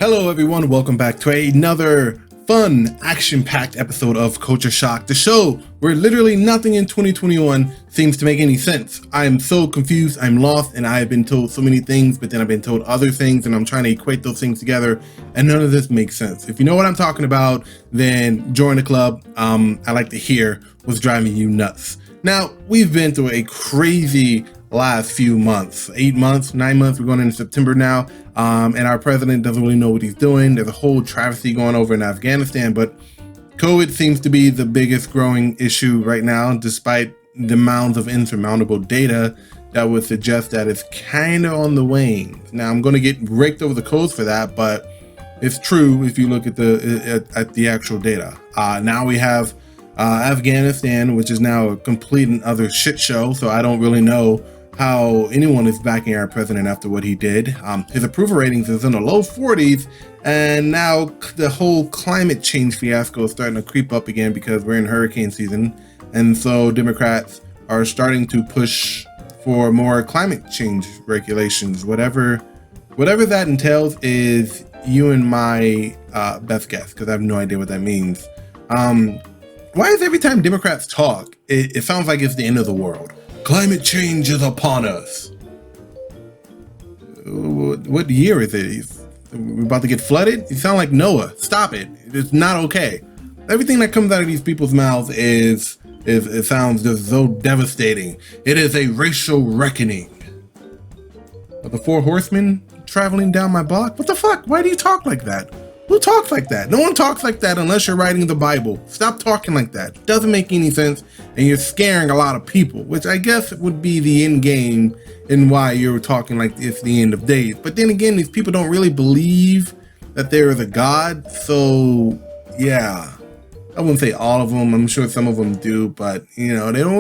Hello everyone, welcome back to another fun, action-packed episode of Culture Shock, the show where literally nothing in 2021 seems to make any sense. I am so confused, I'm lost, and I have been told so many things, but then I've been told other things, and I'm trying to equate those things together, and none of this makes sense. If you know what I'm talking about, then join the club. I like to hear what's driving you nuts. Now, we've been through a crazy last few months, 8 months, 9 months, we're going into September now, and our president doesn't really know what he's doing. There's a whole travesty going over in Afghanistan, but COVID seems to be the biggest growing issue right now, despite the mounds of insurmountable data that would suggest that it's kind of on the wane. Now, I'm going to get raked over the coals for that, but it's true if you look at the actual data. Now we have Afghanistan, which is now a complete and utter shit show, so I don't really know how anyone is backing our president after what he did. His approval ratings is in the low 40s, and now the whole climate change fiasco is starting to creep up again because we're in hurricane season, and so Democrats are starting to push for more climate change regulations. Whatever that entails is you and my best guess, because I have no idea what that means. Why is every time Democrats talk, it sounds like it's the end of the world? Climate change is upon us. What year is it? We're about to get flooded? You sound like Noah. Stop it. It's not okay. Everything that comes out of these people's mouths it sounds just so devastating. It is a racial reckoning. Are the four horsemen traveling down my block? What the fuck? Why do you talk like that? Who talks like that? No one talks like that unless you're writing the Bible. Stop talking like that. It doesn't make any sense, and you're scaring a lot of people, which I guess would be the end game in why you're talking like it's the end of days. But then again, these people don't really believe that there is a God, so yeah. I wouldn't say all of them. I'm sure some of them do, but you know, they don't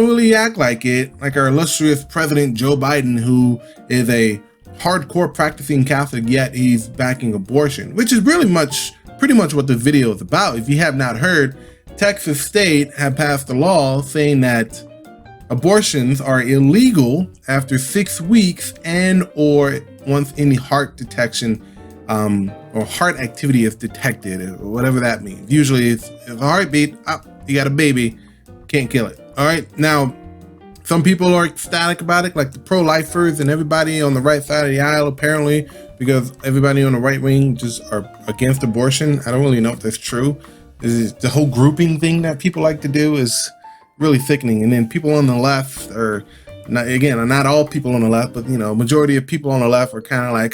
really act like it. Like our illustrious President Joe Biden, who is a hardcore practicing Catholic, yet he's backing abortion, which is pretty much what the video is about. If you have not heard, Texas state have passed a law saying that abortions are illegal after 6 weeks and or once any heart detection or heart activity is detected, or whatever that means. Usually it's a heartbeat, you got a baby, can't kill it. All right, now some people are ecstatic about it, like the pro-lifers and everybody on the right side of the aisle, apparently, because everybody on the right wing just are against abortion. I don't really know if that's true. The whole grouping thing that people like to do is really sickening. And then people on the left are, not all people on the left, but you know, majority of people on the left are kind of like,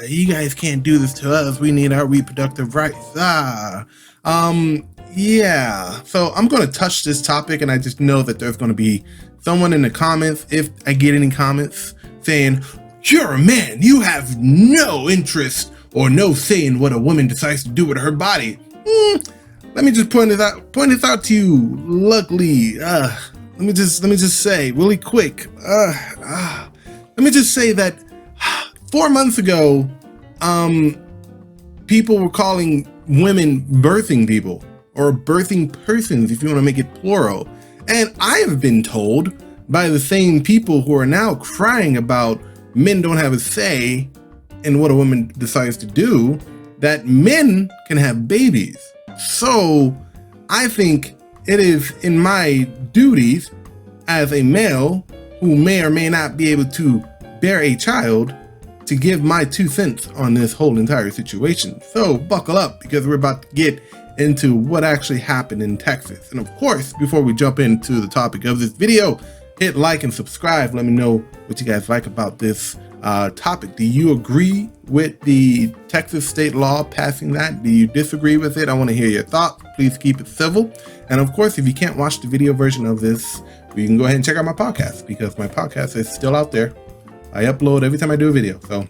you guys can't do this to us. We need our reproductive rights. Yeah. So I'm going to touch this topic, and I just know that there's going to be someone in the comments, if I get any comments, saying, you're a man, you have no interest or no say in what a woman decides to do with her body. Let me just point this out to you. Luckily, let me just say really quick. Let me just say that 4 months ago, people were calling women birthing people or birthing persons, if you want to make it plural. And I have been told by the same people who are now crying about men don't have a say in what a woman decides to do, that men can have babies. So I think it is in my duties as a male who may or may not be able to bear a child to give my 2 cents on this whole entire situation. So buckle up, because we're about to get into what actually happened in Texas. And of course, before we jump into the topic of this video, hit like and subscribe. Let me know what you guys like about this topic. Do you agree with the Texas state law passing that? Do you disagree with it? I want to hear your thoughts. Please keep it civil. And of course, if you can't watch the video version of this, you can go ahead and check out my podcast, because my podcast is still out there. I upload every time I do a video. So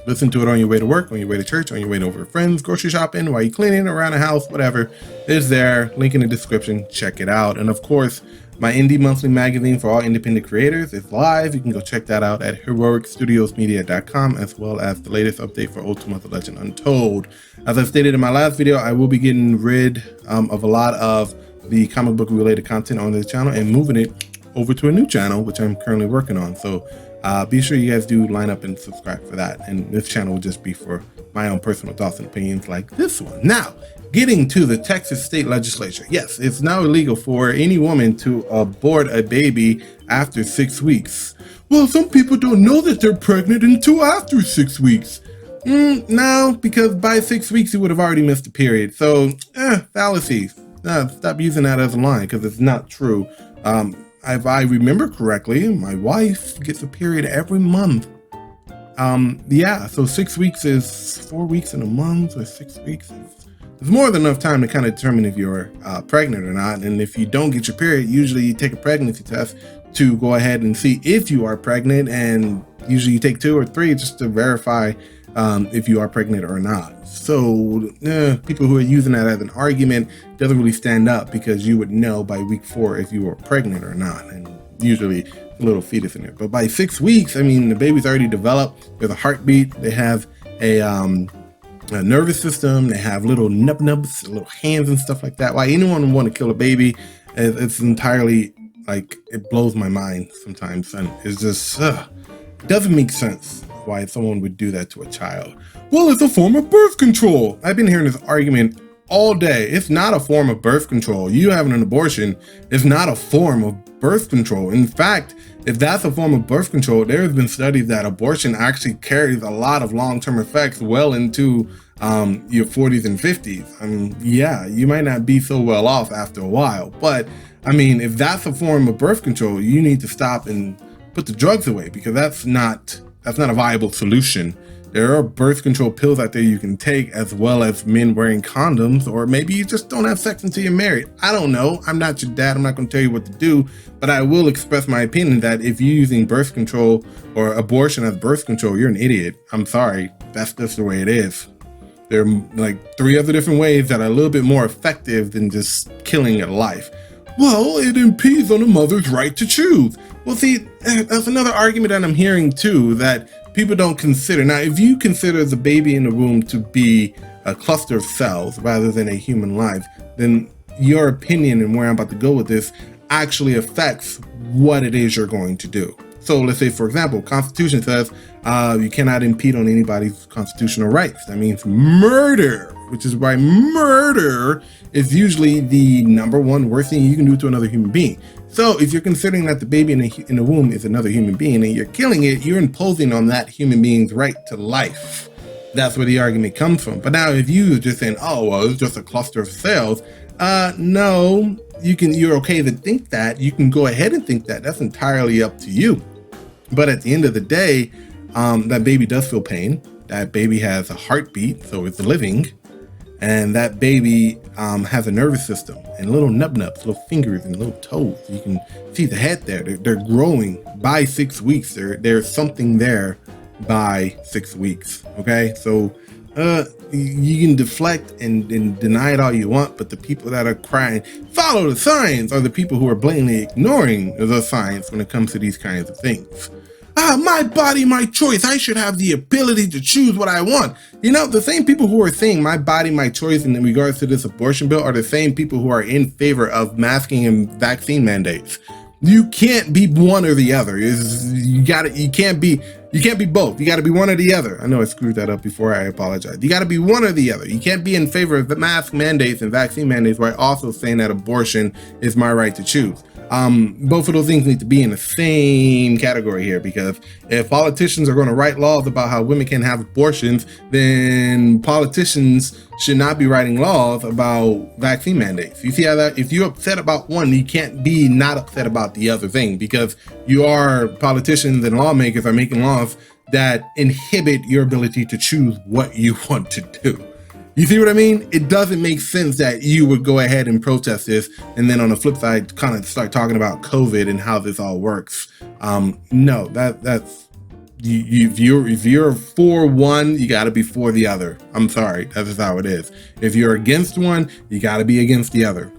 listen to it on your way to work, on your way to church, on your way over to friends, grocery shopping, while you're cleaning around the house, whatever. It's there. Link in the description. Check it out. And of course, my indie monthly magazine for all independent creators is live. You can go check that out at heroicstudiosmedia.com, as well as the latest update for OLTIMA, The Legend Untold. As I stated in my last video, I will be getting rid of a lot of the comic book related content on this channel and moving it over to a new channel, which I'm currently working on. So be sure you guys do line up and subscribe for that. And this channel will just be for my own personal thoughts and opinions like this one. Now, getting to the Texas state legislature. Yes, it's now illegal for any woman to abort a baby after 6 weeks. Well, some people don't know that they're pregnant until after 6 weeks. No, because by 6 weeks you would have already missed a period. So, fallacy. Stop using that as a line because it's not true. If I remember correctly, my wife gets a period every month. Yeah, so 6 weeks is 4 weeks in a month, or 6 weeks is more than enough time to kind of determine if you're pregnant or not. And if you don't get your period, usually you take a pregnancy test to go ahead and see if you are pregnant, and usually you take 2 or 3 just to verify if you are pregnant or not. So people who are using that as an argument doesn't really stand up, because you would know by week 4 if you were pregnant or not, and usually a little fetus in there. But by 6 weeks, I mean, the baby's already developed. There's a heartbeat. They have a nervous system. They have little nubs, little hands and stuff like that. Why anyone would want to kill a baby? It's entirely, like, it blows my mind sometimes, and it's just it doesn't make sense why someone would do that to a child. Well, it's a form of birth control. I've been hearing this argument all day. It's not a form of birth control. You having an abortion is not a form of birth control. In fact, if that's a form of birth control, there has been studies that abortion actually carries a lot of long-term effects well into your 40s and 50s. I mean, yeah, you might not be so well off after a while, but I mean, if that's a form of birth control, you need to stop and put the drugs away, because that's not a viable solution. There are birth control pills out there you can take, as well as men wearing condoms, or maybe you just don't have sex until you're married. I don't know. I'm not your dad. I'm not going to tell you what to do, but I will express my opinion that if you're using birth control or abortion as birth control, you're an idiot. I'm sorry. That's just the way it is. There are like 3 other different ways that are a little bit more effective than just killing a life. Well, it impedes on a mother's right to choose. Well, see, that's another argument that I'm hearing too, that people don't consider. Now, if you consider the baby in the womb to be a cluster of cells rather than a human life, then your opinion and where I'm about to go with this actually affects what it is you're going to do. So let's say, for example, Constitution says you cannot impede on anybody's constitutional rights. That means murder, which is why murder is usually the #1 worst thing you can do to another human being. So if you're considering that the baby in the womb is another human being and you're killing it, you're imposing on that human being's right to life. That's where the argument comes from. But now if you just saying, oh, well, it's just a cluster of cells, no, you're okay to think that. You can go ahead and think that. That's entirely up to you. But at the end of the day, that baby does feel pain. That baby has a heartbeat, so it's living. And that baby has a nervous system and little nubs, little fingers and little toes. You can see the head there. They're growing by 6 weeks. There's something there by 6 weeks. Okay, so you can deflect and deny it all you want, but the people that are crying, follow the science, are the people who are blatantly ignoring the science when it comes to these kinds of things. My body, my choice. I should have the ability to choose what I want. You know, the same people who are saying my body, my choice in regards to this abortion bill are the same people who are in favor of masking and vaccine mandates. You can't be one or the other. You can't be both. You got to be one or the other. I know I screwed that up before. I apologize. You got to be one or the other. You can't be in favor of the mask mandates and vaccine mandates while also saying that abortion is my right to choose. Both of those things need to be in the same category here, because if politicians are going to write laws about how women can have abortions, then politicians should not be writing laws about vaccine mandates. You see how that, if you're upset about one, you can't be not upset about the other thing, because politicians and lawmakers are making laws that inhibit your ability to choose what you want to do. You see what I mean? It doesn't make sense that you would go ahead and protest this and then on the flip side kind of start talking about COVID and how this all works. No, that's if you're for one, you got to be for the other. I'm sorry, that's just how it is. If you're against one, you got to be against the other.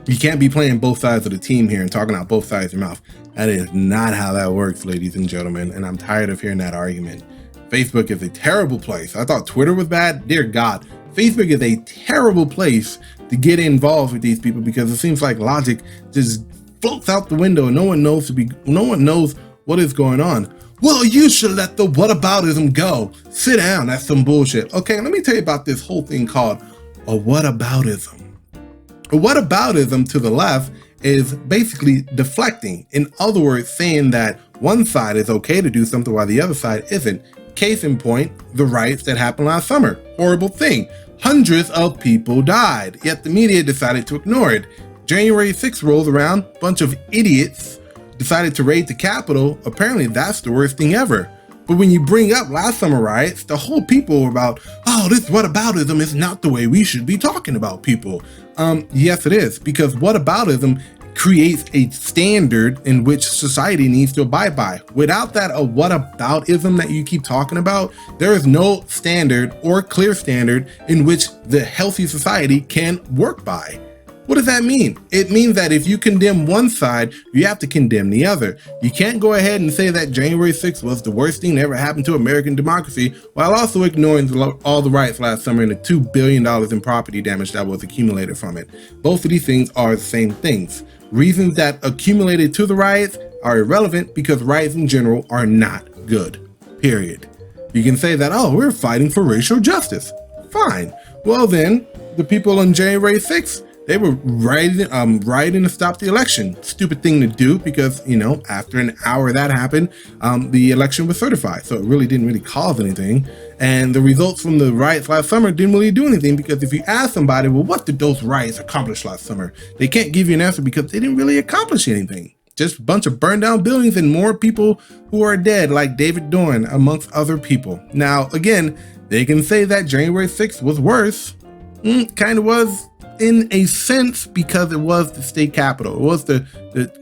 You can't be playing both sides of the team here and talking out both sides of your mouth. That is not how that works, ladies and gentlemen, and I'm tired of hearing that argument. Facebook is a terrible place. I thought Twitter was bad. Dear God. Facebook is a terrible place to get involved with these people, because it seems like logic just floats out the window and no one knows what is going on. well, you should let the whataboutism go. Sit down, that's some bullshit. Okay, let me tell you about this whole thing called a whataboutism. A whataboutism to the left is basically deflecting. In other words, saying that one side is okay to do something while the other side isn't. Case in point, the riots that happened last summer. Horrible thing. Hundreds of people died, yet the media decided to ignore it. January 6th rolls around, bunch of idiots decided to raid the Capitol. Apparently that's the worst thing ever. But when you bring up last summer riots, the whole people were about, oh, this whataboutism is not the way we should be talking about people. Yes, it is, because whataboutism creates a standard in which society needs to abide by. Without that, a whataboutism that you keep talking about, there is no standard or clear standard in which the healthy society can work by. What does that mean? It means that if you condemn one side, you have to condemn the other. You can't go ahead and say that January 6th was the worst thing that ever happened to American democracy while also ignoring all the riots last summer and the $2 billion in property damage that was accumulated from it. Both of these things are the same things. Reasons that accumulated to the riots are irrelevant because riots in general are not good, period. You can say that, oh, we're fighting for racial justice. Fine. Well then, the people on January 6th, they were rioting to stop the election. Stupid thing to do because, you know, after an hour that happened, the election was certified. So it really didn't cause anything. And the results from the riots last summer didn't really do anything because if you ask somebody, well, what did those riots accomplish last summer? They can't give you an answer because they didn't really accomplish anything. Just a bunch of burned down buildings and more people who are dead, like David Dorn, amongst other people. Now, again, they can say that January 6th was worse. Kind of was. In a sense, because it was the state capital, it was the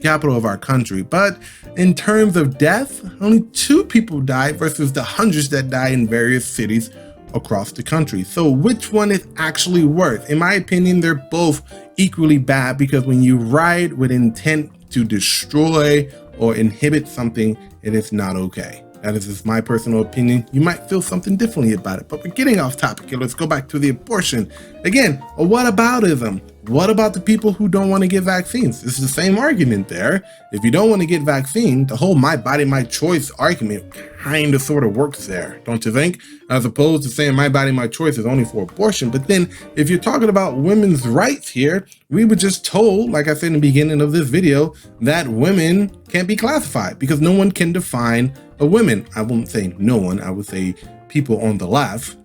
capital of our country. But in terms of death, only 2 people died versus the hundreds that died in various cities across the country. So which one is actually worse? In my opinion, they're both equally bad because when you riot with intent to destroy or inhibit something, it is not okay. That is just my personal opinion. You might feel something differently about it, but we're getting off topic here. Let's go back to the abortion. Again, a whataboutism. What about the people who don't want to get vaccines? It's the same argument there. If you don't want to get vaccine, the whole my body, my choice argument kind of sort of works there, don't you think? As opposed to saying my body, my choice is only for abortion. But then if you're talking about women's rights here, we were just told, like I said in the beginning of this video, that women can't be classified because no one can define a woman. I won't say no one, I would say people on the left.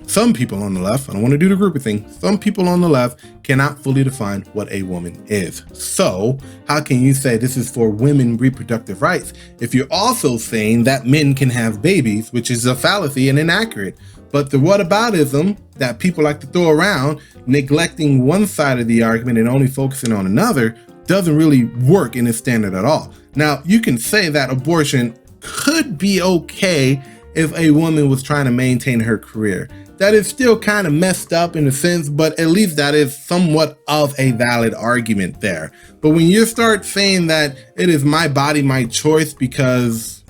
Some people on the left, I don't want to do the groupie thing, some people on the left cannot fully define what a woman is. So how can you say this is for women reproductive rights if you're also saying that men can have babies, which is a fallacy and inaccurate? But the whataboutism that people like to throw around, neglecting one side of the argument and only focusing on another, doesn't really work in its standard at all. Now, you can say that abortion could be okay if a woman was trying to maintain her career. That is still kind of messed up in a sense, but at least that is somewhat of a valid argument there. But when you start saying that it is my body, my choice because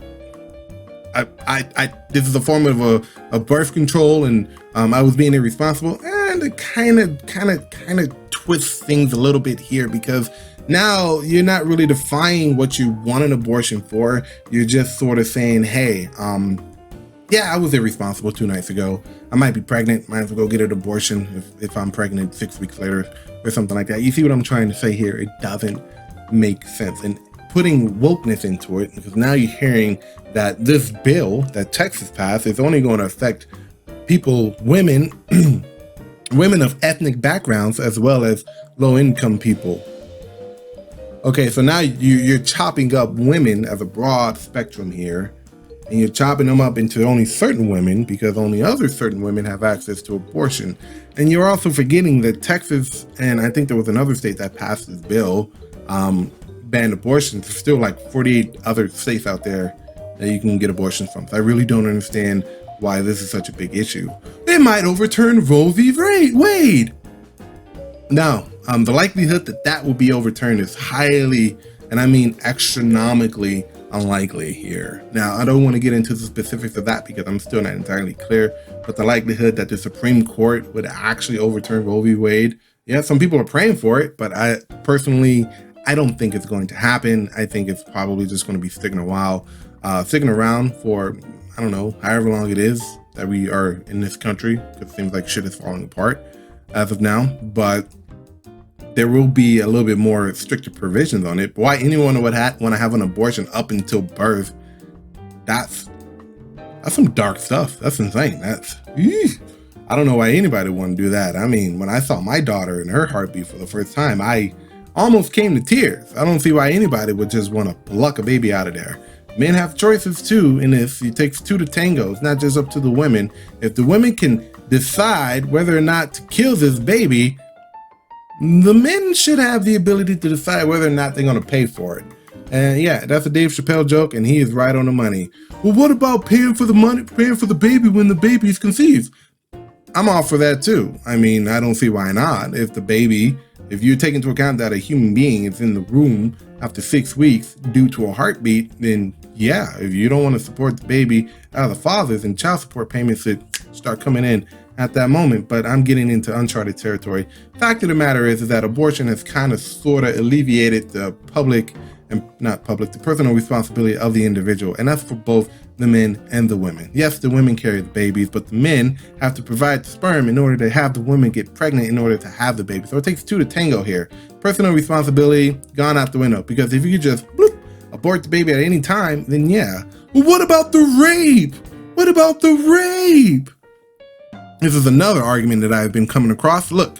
this is a form of a birth control and I was being irresponsible, and it kind of twists things a little bit here because now you're not really defining what you want an abortion for. You're just sort of saying, hey, yeah, I was irresponsible 2 nights ago. I might be pregnant, might as well go get an abortion if I'm pregnant 6 weeks later or something like that. You see what I'm trying to say here? It doesn't make sense. And putting wokeness into it, because now you're hearing that this bill that Texas passed is only going to affect people, women, women of ethnic backgrounds as well as low-income people. Okay, so now you're chopping up women as a broad spectrum here. And you're chopping them up into only certain women because only other certain women have access to abortion. And you're also forgetting that Texas, and I think there was another state that passed this bill, banned abortions. There's still like 48 other states out there that you can get abortions from. So I really don't understand why this is such a big issue. It might overturn Roe v. Wade. Now, the likelihood that that will be overturned is highly, and I mean astronomically, unlikely here. Now, I don't want to get into the specifics of that because I'm still not entirely clear, but the likelihood that the Supreme Court would actually overturn Roe v. Wade, yeah, some people are praying for it, but I personally, I don't think it's going to happen. I think it's probably just going to be sticking around for, I don't know, however long it is that we are in this country, because it seems like shit is falling apart as of now. But there will be a little bit more stricter provisions on it. Why anyone would want to have an abortion up until birth, that's some dark stuff. That's insane. I don't know why anybody would want to do that. I mean, when I saw my daughter and her heartbeat for the first time, I almost came to tears. I don't see why anybody would just want to pluck a baby out of there. Men have choices too in this. It takes two to tango. It's not just up to the women. If the women can decide whether or not to kill this baby, the men should have the ability to decide whether or not they're going to pay for it. And yeah, that's a Dave Chappelle joke, and he is right on the money. Well, what about paying for the baby when the baby is conceived? I'm all for that too. I mean, I don't see why not. If you take into account that a human being is in the room after 6 weeks due to a heartbeat, then yeah, if you don't want to support the baby out of the fathers, and child support payments should start coming in at that moment. But I'm getting into uncharted territory. Fact of the matter is that abortion has kind of sort of alleviated the personal responsibility of the individual, and that's for both the men and the women. Yes, the women carry the babies, but the men have to provide the sperm in order to have the women get pregnant in order to have the baby. So it takes two to tango here. Personal responsibility gone out the window, because if you could just abort the baby at any time, then yeah. Well, what about the rape? What about the rape? This is another argument that I've been coming across. Look,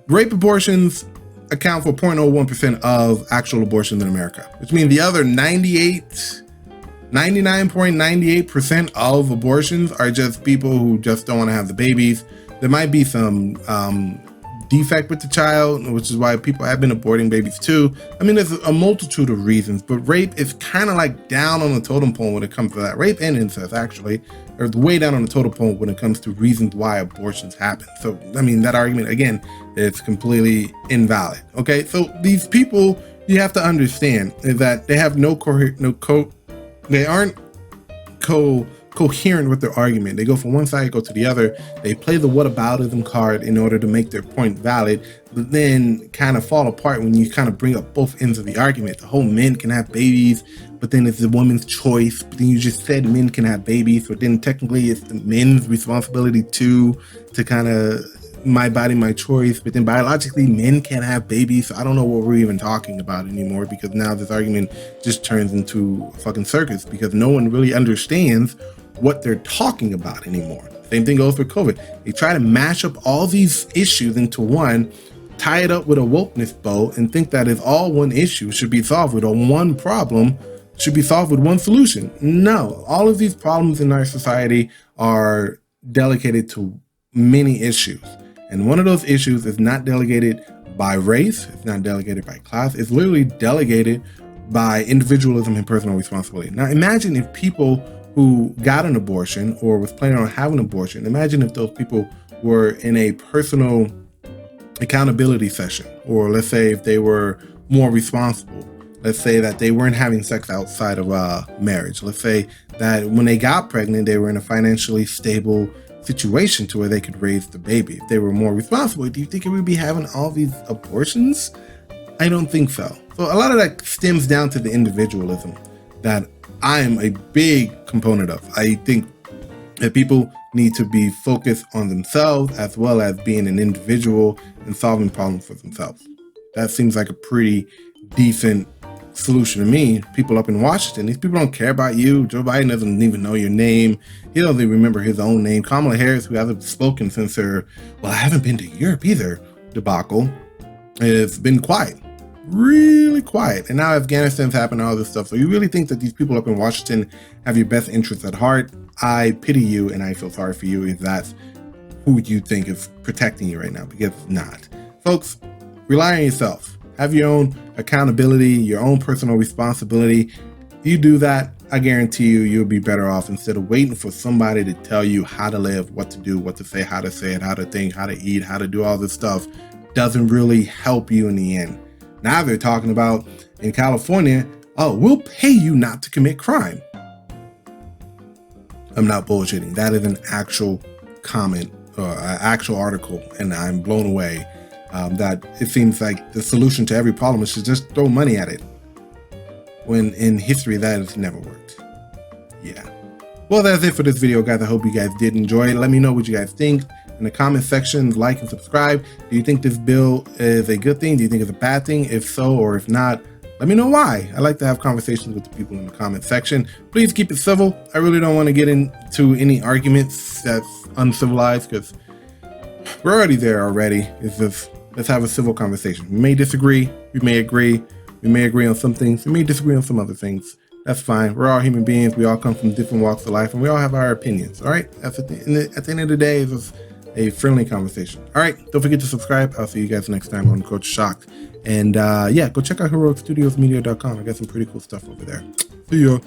rape abortions account for 0.01% of actual abortions in America, which means the other 99.98% of abortions are just people who just don't want to have the babies. There might be some defect with the child, which is why people have been aborting babies too. I mean, there's a multitude of reasons, but rape is kind of like down on the totem pole when it comes to that. Rape and incest actually are way down on the totem pole when it comes to reasons why abortions happen. So, I mean, that argument, again, is completely invalid. Okay, so these people, you have to understand is that they have they aren't coherent with their argument. They go from one side, go to the other. They play the whataboutism card in order to make their point valid, but then kind of fall apart when you kind of bring up both ends of the argument. The whole men can have babies, but then it's the woman's choice. But then you just said men can have babies, but then technically it's the men's responsibility too, to kind of my body, my choice. But then biologically men can't have babies. So I don't know what we're even talking about anymore, because now this argument just turns into a fucking circus, because no one really understands what they're talking about anymore. Same thing goes for COVID. They try to mash up all these issues into one, tie it up with a wokeness bow, and think that if all one issue should be solved with, or one problem should be solved with one solution. No, all of these problems in our society are delegated to many issues. And one of those issues is not delegated by race, it's not delegated by class, it's literally delegated by individualism and personal responsibility. Now imagine if people who got an abortion or was planning on having an abortion, imagine if those people were in a personal accountability session, or let's say if they were more responsible. Let's say that they weren't having sex outside of marriage. Let's say that when they got pregnant, they were in a financially stable situation to where they could raise the baby. If they were more responsible, do you think it would be having all these abortions? I don't think so. So a lot of that stems down to the individualism that I'm a big component of. I think that people need to be focused on themselves as well as being an individual and solving problems for themselves. That seems like a pretty decent solution to me. People up in Washington, these people don't care about you. Joe Biden doesn't even know your name. He doesn't even remember his own name. Kamala Harris, who hasn't spoken since her, well, I haven't been to Europe either, debacle, has been quiet. Really quiet. And now Afghanistan's happened, all this stuff. So you really think that these people up in Washington have your best interests at heart? I pity you and I feel sorry for you if that's who you think is protecting you right now, because it's not. Folks, rely on yourself. Have your own accountability, your own personal responsibility. You do that, I guarantee you, you'll be better off instead of waiting for somebody to tell you how to live, what to do, what to say it, how to think, how to eat, how to do all this stuff. Doesn't really help you in the end. Now they're talking about in California, oh, we'll pay you not to commit crime. I'm not bullshitting. That is an actual comment or an actual article, and I'm blown away. that it seems like the solution to every problem is to just throw money at it, when in history that has never worked. Yeah. Well, that's it for this video, guys. I hope you guys did enjoy it. Let me know what you guys think in the comment section. Like and subscribe. Do you think this bill is a good thing? Do you think it's a bad thing? If so, or if not, let me know why. I like to have conversations with the people in the comment section. Please keep it civil. I really don't want to get into any arguments that's uncivilized, because we're already there already. It's just, let's have a civil conversation. We may disagree. We may agree. We may agree on some things. We may disagree on some other things. That's fine. We're all human beings. We all come from different walks of life, and we all have our opinions. All right. At the end of the day, it's just a friendly conversation. All right. Don't forget to subscribe. I'll see you guys next time on Coach Shocked. And yeah, go check out HeroicStudiosMedia.com. I got some pretty cool stuff over there. See ya.